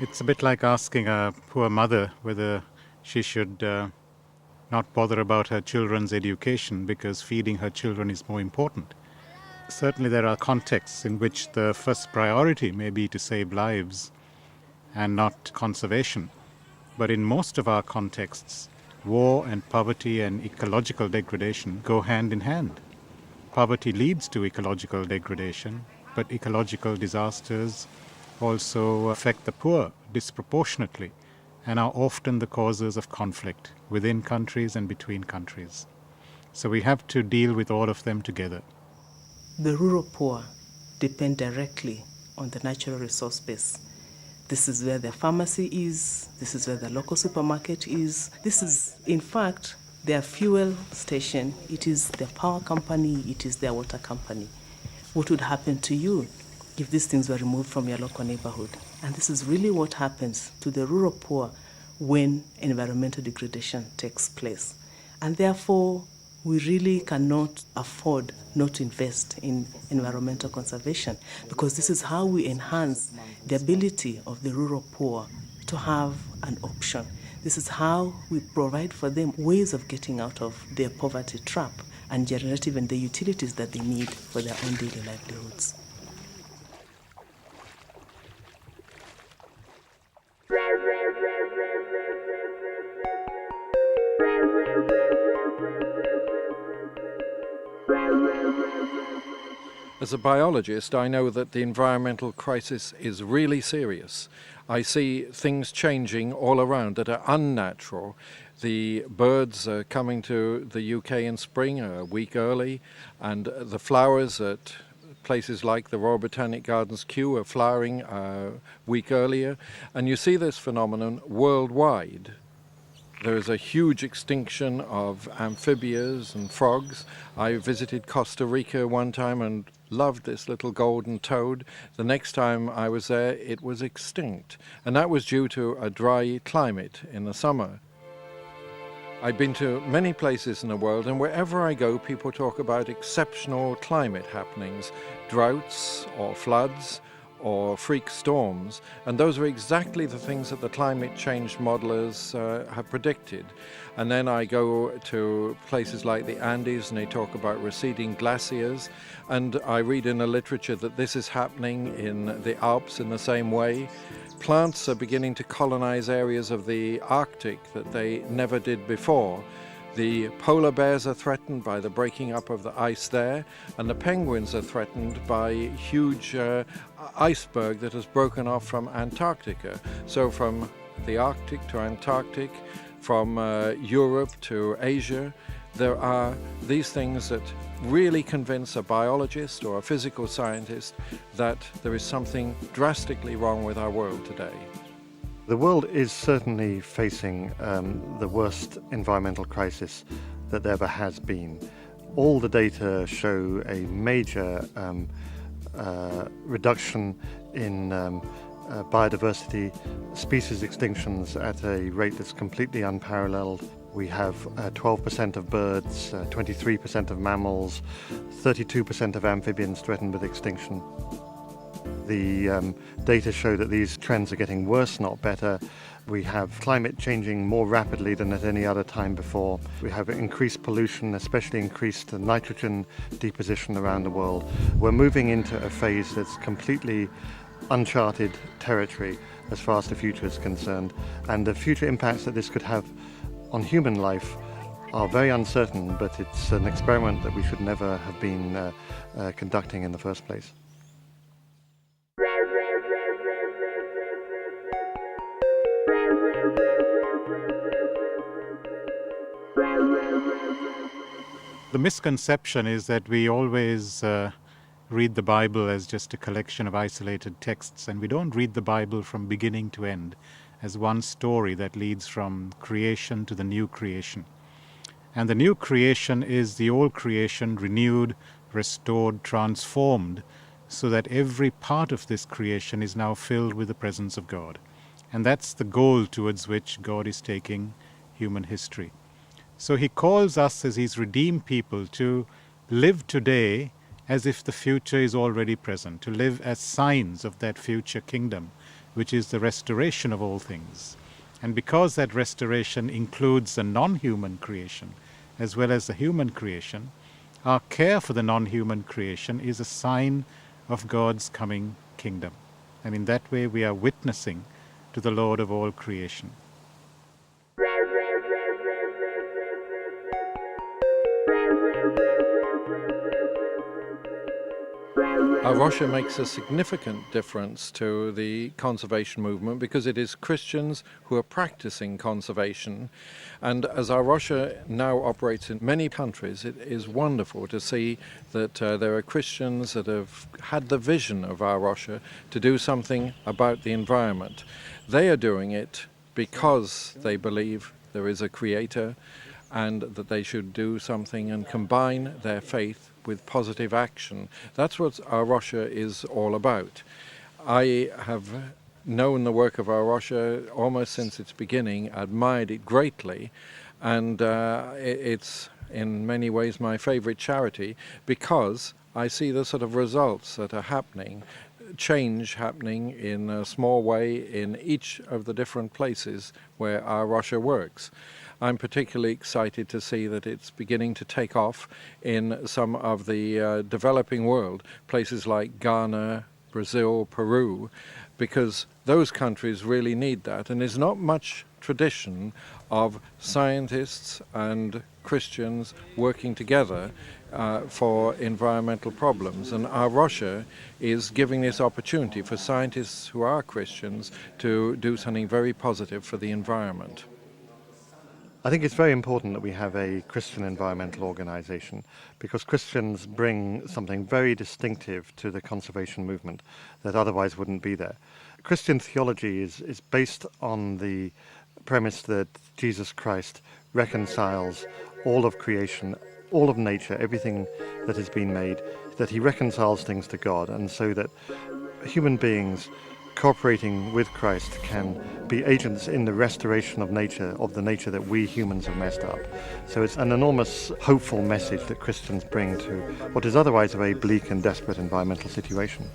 It's a bit like asking a poor mother whether she should not bother about her children's education because feeding her children is more important. Certainly there are contexts in which the first priority may be to save lives and not conservation. But in most of our contexts, war and poverty and ecological degradation go hand in hand. Poverty leads to ecological degradation, but ecological disasters also affect the poor disproportionately and are often the causes of conflict within countries and between countries. So we have to deal with all of them together. The rural poor depend directly on the natural resource base. This is where their pharmacy is, this is where the local supermarket is, this is, in fact, their fuel station, it is their power company, it is their water company. What would happen to you if these things were removed from your local neighborhood? And this is really what happens to the rural poor when environmental degradation takes place. And therefore, we really cannot afford not to invest in environmental conservation, because this is how we enhance the ability of the rural poor to have an option. This is how we provide for them ways of getting out of their poverty trap and generate even the utilities that they need for their own daily livelihoods. As a biologist, I know that the environmental crisis is really serious. I see things changing all around that are unnatural. The birds are coming to the UK in spring a week early, and the flowers at places like the Royal Botanic Gardens Kew are flowering a week earlier. And you see this phenomenon worldwide. There is a huge extinction of amphibians and frogs. I visited Costa Rica one time and loved this little golden toad. The next time I was there, it was extinct. And that was due to a dry climate in the summer. I've been to many places in the world, and wherever I go, people talk about exceptional climate happenings, droughts or floods or freak storms, and those are exactly the things that the climate change modelers have predicted. And then I go to places like the Andes and they talk about receding glaciers, and I read in the literature that this is happening in the Alps in the same way. Plants are beginning to colonize areas of the Arctic that they never did before. The polar bears are threatened by the breaking up of the ice there, and the penguins are threatened by huge iceberg that has broken off from Antarctica. So from the Arctic to Antarctic, from Europe to Asia, there are these things that really convince a biologist or a physical scientist that there is something drastically wrong with our world today. The world is certainly facing the worst environmental crisis that there ever has been. All the data show a major reduction in biodiversity, species extinctions at a rate that's completely unparalleled. We have 12% of birds, 23% of mammals, 32% of amphibians threatened with extinction. The data show that these trends are getting worse, not better. We have climate changing more rapidly than at any other time before. We have increased pollution, especially increased nitrogen deposition around the world. We're moving into a phase that's completely uncharted territory as far as the future is concerned. And the future impacts that this could have on human life are very uncertain, but it's an experiment that we should never have been conducting in the first place. The misconception is that we always read the Bible as just a collection of isolated texts, and we don't read the Bible from beginning to end as one story that leads from creation to the new creation. And the new creation is the old creation renewed, restored, transformed, so that every part of this creation is now filled with the presence of God. And that's the goal towards which God is taking human history. So he calls us as his redeemed people to live today as if the future is already present, to live as signs of that future kingdom, which is the restoration of all things. And because that restoration includes the non-human creation as well as the human creation, our care for the non-human creation is a sign of God's coming kingdom. And in that way we are witnessing to the Lord of all creation. Our Russia makes a significant difference to the conservation movement because it is Christians who are practicing conservation. And as our Russia now operates in many countries, it is wonderful to see that there are Christians that have had the vision of our Russia to do something about the environment. They are doing it because they believe there is a creator and that they should do something and combine their faith with positive action. That's what our Russia is all about. I have known the work of our Russia almost since its beginning, admired it greatly, and it's in many ways my favorite charity because I see the sort of results that are happening, change happening in a small way in each of the different places where our Russia works. I'm particularly excited to see that it's beginning to take off in some of the developing world, places like Ghana, Brazil, Peru, because those countries really need that. And there's not much tradition of scientists and Christians working together for environmental problems. And our Russia is giving this opportunity for scientists who are Christians to do something very positive for the environment. I think it's very important that we have a Christian environmental organization because Christians bring something very distinctive to the conservation movement that otherwise wouldn't be there. Christian theology is based on the premise that Jesus Christ reconciles all of creation, all of nature, everything that has been made, that he reconciles things to God, and so that human beings cooperating with Christ can be agents in the restoration of nature, of the nature that we humans have messed up. So it's an enormous hopeful message that Christians bring to what is otherwise a very bleak and desperate environmental situation.